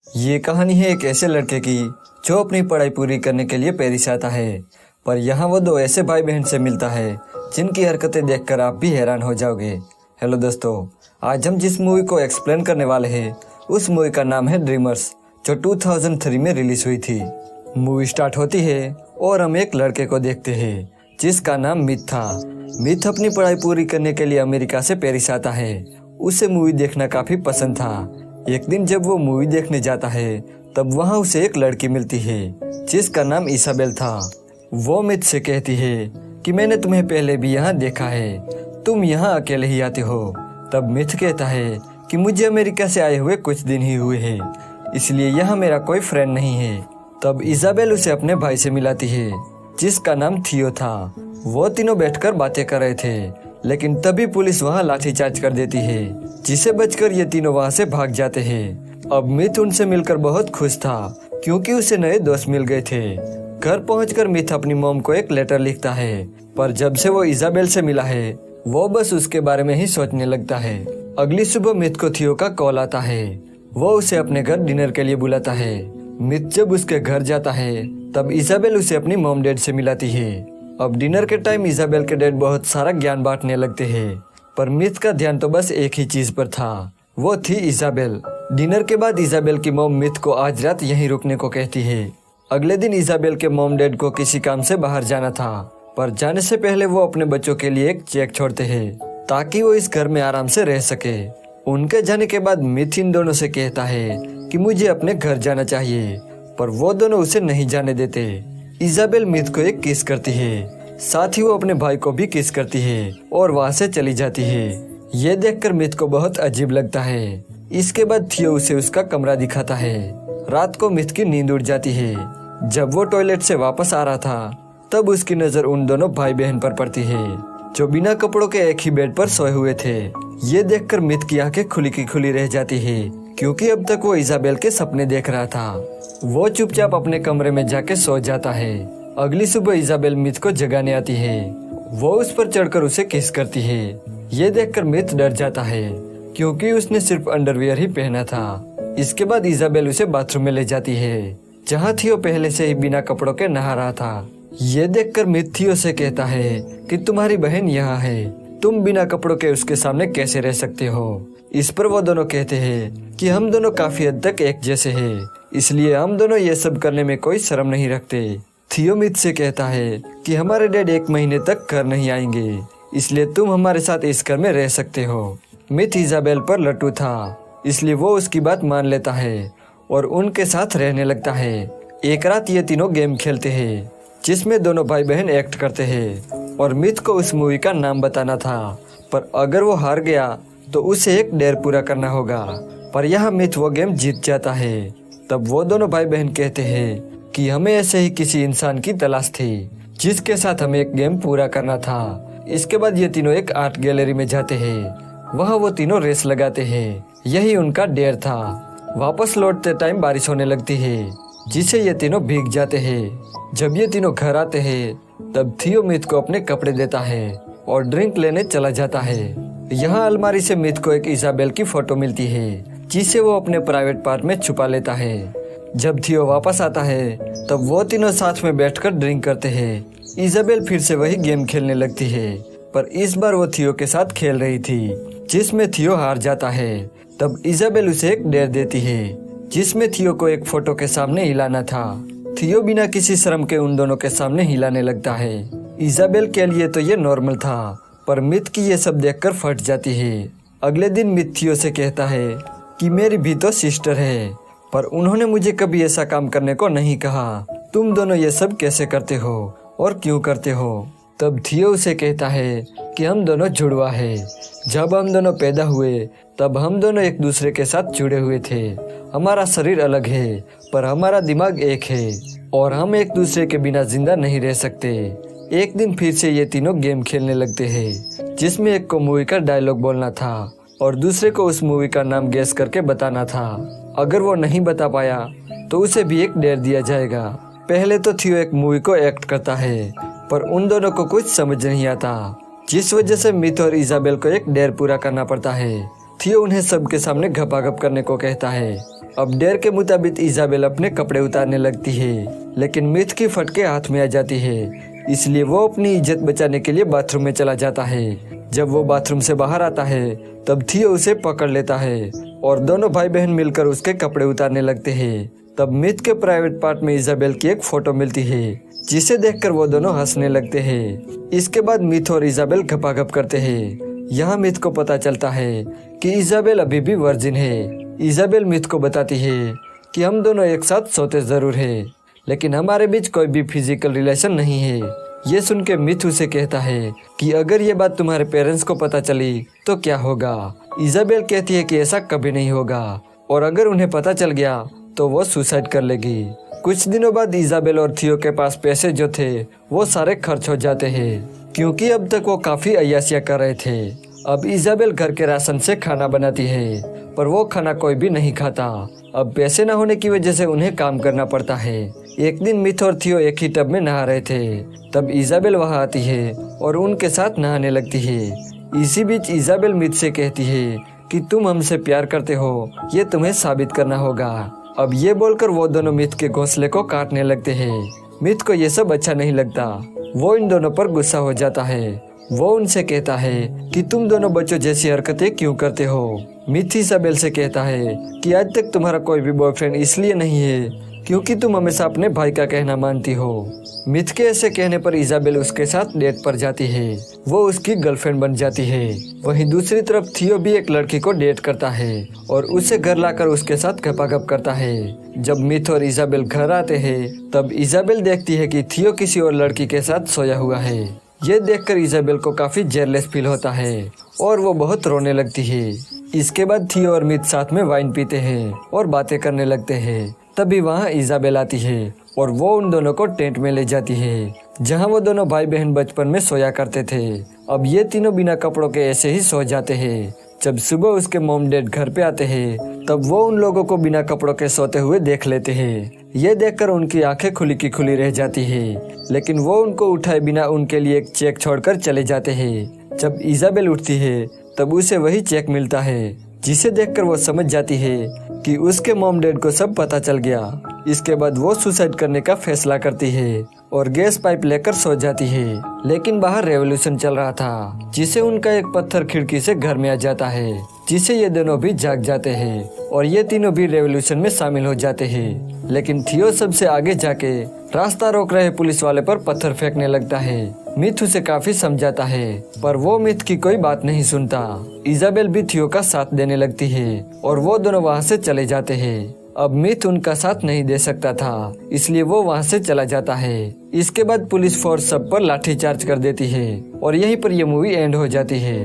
ये कहानी है एक ऐसे लड़के की जो अपनी पढ़ाई पूरी करने के लिए पेरिस आता है। पर यहाँ वो दो ऐसे भाई बहन से मिलता है जिनकी हरकतें देखकर आप भी हैरान हो जाओगे। हेलो दोस्तों, आज हम जिस मूवी को एक्सप्लेन करने वाले हैं उस मूवी का नाम है ड्रीमर्स, जो 2003 में रिलीज हुई थी। मूवी स्टार्ट होती है और हम एक लड़के को देखते हैं जिसका नाम मिथ था। मिथ अपनी पढ़ाई पूरी करने के लिए अमेरिका से पेरिस आता है। उसे मूवी देखना काफी पसंद था। एक दिन जब वो मूवी देखने जाता है तब वहाँ उसे एक लड़की मिलती है जिसका नाम इसाबेल था। वो मिथ से कहती है कि मैंने तुम्हें पहले भी यहाँ देखा है, तुम यहाँ अकेले ही आते हो। तब मिथ कहता है कि मुझे अमेरिका से आए हुए कुछ दिन ही हुए हैं, इसलिए यहाँ मेरा कोई फ्रेंड नहीं है। तब इसाबेल उसे अपने भाई से मिलाती है जिसका नाम थियो था। वो तीनों बैठकर बातें कर रहे थे, लेकिन तभी पुलिस वहाँ लाठीचार्ज कर देती है, जिसे बचकर ये तीनों वहाँ से भाग जाते हैं। अब मिथ उनसे मिलकर बहुत खुश था क्योंकि उसे नए दोस्त मिल गए थे। घर पहुंचकर मिथ अपनी मॉम को एक लेटर लिखता है, पर जब से वो इसाबेल से मिला है वो बस उसके बारे में ही सोचने लगता है। अगली सुबह मिथ को थियो का कॉल आता है। वो उसे अपने घर डिनर के लिए बुलाता है। मिथ जब उसके घर जाता है तब इसाबेल उसे अपनी मॉम डैड से मिलाती है। अब डिनर के टाइम इसाबेल के डैड बहुत सारा ज्ञान बांटने लगते हैं, पर मिथ का ध्यान तो बस एक ही चीज पर था, वो थी इसाबेल। डिनर के बाद इसाबेल की मॉम मिथ को आज रात यहीं रुकने को कहती है। अगले दिन इसाबेल के मॉम डैड को किसी काम से बाहर जाना था, पर जाने से पहले वो अपने बच्चों के लिए एक चेक छोड़ते हैं ताकि वो इस घर में आराम से रह सके। उनके जाने के बाद मिथ इन दोनों से कहता है कि मुझे अपने घर जाना चाहिए, पर वो दोनों उसे नहीं जाने देते। इसाबेल मिथ को एक किस करती है, साथ ही वो अपने भाई को भी किस करती है और वहाँ से चली जाती है। ये देखकर मिथ को बहुत अजीब लगता है। इसके बाद थियो उसे उसका कमरा दिखाता है। रात को मिथ की नींद उड़ जाती है। जब वो टॉयलेट से वापस आ रहा था तब उसकी नजर उन दोनों भाई बहन पर पड़ती है जो बिना कपड़ों के एक ही बेड पर सोए हुए थे। ये देखकर मिथ की आंखें खुली की खुली रह जाती है क्योंकि अब तक वो इसाबेल के सपने देख रहा था। वो चुपचाप अपने कमरे में जाके सो जाता है। अगली सुबह इसाबेल मिथ को जगाने आती है। वो उस पर चढ़कर उसे किस करती है। ये देखकर मिथ डर जाता है क्योंकि उसने सिर्फ अंडरवियर ही पहना था। इसके बाद इसाबेल उसे बाथरूम में ले जाती है जहाँ थियो पहले से ही बिना कपड़ों के नहा रहा था। ये देखकर मिथ थियो से कहता है कि तुम्हारी बहन यहाँ है, तुम बिना कपड़ों के उसके सामने कैसे रह सकते हो। इस पर वो दोनों कहते हैं कि हम दोनों काफी हद तक एक जैसे हैं, इसलिए हम दोनों ये सब करने में कोई शर्म नहीं रखते। थियो मिथ से कहता है कि हमारे डैड 1 महीने तक घर नहीं आएंगे, इसलिए तुम हमारे साथ इस घर में रह सकते हो। मिथ इसाबेल पर लट्टू था, इसलिए वो उसकी बात मान लेता है और उनके साथ रहने लगता है। एक रात ये तीनों गेम खेलते हैं जिसमें दोनों भाई बहन एक्ट करते हैं और मिथ को उस मूवी का नाम बताना था, पर अगर वो हार गया तो उसे एक डेयर पूरा करना होगा। पर यहाँ मिथ वो गेम जीत जाता है। तब वो दोनों भाई बहन कहते हैं कि हमें ऐसे ही किसी इंसान की तलाश थी जिसके साथ हमें एक गेम पूरा करना था। इसके बाद ये तीनों एक आर्ट गैलरी में जाते हैं। वहाँ वो तीनों रेस लगाते हैं, यही उनका डेयर था। वापस लौटते टाइम बारिश होने लगती है जिससे ये तीनों भीग जाते हैं। जब ये तीनों घर आते हैं तब थियो मिथ को अपने कपड़े देता है और ड्रिंक लेने चला जाता है। यहाँ अलमारी से मिथ को एक इसाबेल की फोटो मिलती है जिसे वो अपने प्राइवेट पार्ट में छुपा लेता है। जब थियो वापस आता है तब वो तीनों साथ में बैठकर ड्रिंक करते हैं। इसाबेल फिर से वही गेम खेलने लगती है, पर इस बार वो थियो के साथ खेल रही थी जिसमें थियो हार जाता है। तब इसाबेल उसे एक डेयर देती है जिसमें थियो को एक फोटो के सामने हिलाना था। थियो बिना किसी शर्म के उन दोनों के सामने हिलाने लगता है। इसाबेल के लिए तो ये नॉर्मल था, पर मिथ की ये सब देखकर फट जाती है। अगले दिन मिथ थियो से कहता है कि मेरी भी तो सिस्टर है, पर उन्होंने मुझे कभी ऐसा काम करने को नहीं कहा। तुम दोनों ये सब कैसे करते हो और क्यों करते हो। तब थियो उसे कहता है कि हम दोनों जुड़वा है। जब हम दोनों पैदा हुए तब हम दोनों एक दूसरे के साथ जुड़े हुए थे। हमारा शरीर अलग है पर हमारा दिमाग एक है और हम एक दूसरे के बिना जिंदा नहीं रह सकते। एक दिन फिर से ये तीनों गेम खेलने लगते हैं जिसमें एक को मूवी का डायलॉग बोलना था और दूसरे को उस मूवी का नाम गेस करके बताना था। अगर वो नहीं बता पाया तो उसे भी एक डेयर दिया जाएगा। पहले तो थियो एक मूवी को एक्ट करता है, पर उन दोनों को कुछ समझ नहीं आता, जिस वजह से मिथ और इसाबेल को एक डेयर पूरा करना पड़ता है। थियो उन्हें सबके सामने घपाघप करने को कहता है। अब डेर के मुताबिक इजाबेल अपने कपड़े उतारने लगती है, लेकिन मिथ की फटके हाथ में आ जाती है, इसलिए वो अपनी इज्जत बचाने के लिए बाथरूम में चला जाता है। जब वो बाथरूम से बाहर आता है तब थियो उसे पकड़ लेता है और दोनों भाई बहन मिलकर उसके कपड़े उतारने लगते हैं। तब मिथ के प्राइवेट पार्ट में इजाबेल की एक फोटो मिलती है, जिसे देखकर वो दोनों हंसने लगते हैं। इसके बाद मिथ और इजाबेल गपागप करते हैं। यहाँ मिथ को पता चलता है कि इजाबेल अभी भी वर्जिन है। इजाबेल मिथ को बताती है कि हम दोनों एक साथ सोते जरूर है, लेकिन हमारे बीच कोई भी फिजिकल रिलेशन नहीं है। ये सुन के मिथ उसे कहता है कि अगर ये बात तुम्हारे पेरेंट्स को पता चली तो क्या होगा। इजाबेल कहती है कि ऐसा कभी नहीं होगा, और अगर उन्हें पता चल गया तो वो सुसाइड कर लेगी। कुछ दिनों बाद इजाबेल और थियो के पास पैसे जो थे वो सारे खर्च हो जाते हैं, क्योंकि अब तक वो काफी अय्याशियां कर रहे थे। अब इजाबेल घर के राशन से खाना बनाती है, पर वो खाना कोई भी नहीं खाता। अब पैसे न होने की वजह से उन्हें काम करना पड़ता है। एक दिन मिथ और थियो एक ही टब में नहा रहे थे, तब इजाबेल वहां आती है और उनके साथ नहाने लगती है। इसी बीच इजाबेल मिथ से कहती है कि तुम हमसे प्यार करते हो, ये तुम्हें साबित करना होगा। अब ये बोलकर वो दोनों मिथ के घोंसले को काटने लगते हैं। मिथ को ये सब अच्छा नहीं लगता, वो इन दोनों पर गुस्सा हो जाता है। वो उनसे कहता है कि तुम दोनों बच्चों जैसी हरकतें क्यों करते हो। मिथ इजाबेल से कहता है कि आज तक तुम्हारा कोई भी बॉयफ्रेंड इसलिए नहीं है क्योंकि तुम हमेशा अपने भाई का कहना मानती हो। मिथ के ऐसे कहने पर इजाबेल उसके साथ डेट पर जाती है, वो उसकी गर्लफ्रेंड बन जाती है। वहीं दूसरी तरफ थियो भी एक लड़की को डेट करता है और उसे घर लाकर उसके साथ गपागप करता है। जब मिथ और इजाबेल घर आते हैं तब इजाबेल देखती है कि थियो किसी और लड़की के साथ सोया हुआ है। ये देखकर इजाबेल को काफी जेलस फील होता है और वो बहुत रोने लगती है। इसके बाद थियो और मिथ साथ में वाइन पीते हैं और बातें करने लगते हैं। तभी वहाँ इजाबेल आती है और वो उन दोनों को टेंट में ले जाती है, जहाँ वो दोनों भाई बहन बचपन में सोया करते थे। अब ये तीनों बिना कपड़ों के ऐसे ही सो जाते हैं। जब सुबह उसके मॉम डैड घर पे आते हैं तब वो उन लोगों को बिना कपड़ों के सोते हुए देख लेते हैं। ये देखकर उनकी आंखें खुली की खुली रह जाती है, लेकिन वो उनको उठाए बिना उनके लिए एक चेक छोड़कर चले जाते हैं। जब इजाबेल उठती है तब उसे वही चेक मिलता है, जिसे देखकर वो समझ जाती है कि उसके मॉम डैड को सब पता चल गया। इसके बाद वो सुसाइड करने का फैसला करती है और गैस पाइप लेकर सो जाती है। लेकिन बाहर रेवोल्यूशन चल रहा था, जिसे उनका एक पत्थर खिड़की से घर में आ जाता है, जिसे ये दोनों भी जाग जाते हैं और ये तीनों भी रेवोल्यूशन में शामिल हो जाते हैं। लेकिन थियो सबसे आगे जाके रास्ता रोक रहे पुलिस वाले पर पत्थर फेंकने लगता है। मिथ उसे काफी समझाता है, पर वो मिथ की कोई बात नहीं सुनता। इजाबेल भी थियो का साथ देने लगती है और वो दोनों वहाँ से चले जाते हैं। अब मिथ उनका साथ नहीं दे सकता था, इसलिए वो वहाँ से चला जाता है। इसके बाद पुलिस फोर्स सब पर लाठीचार्ज कर देती है और यहीं पर यह मूवी एंड हो जाती है।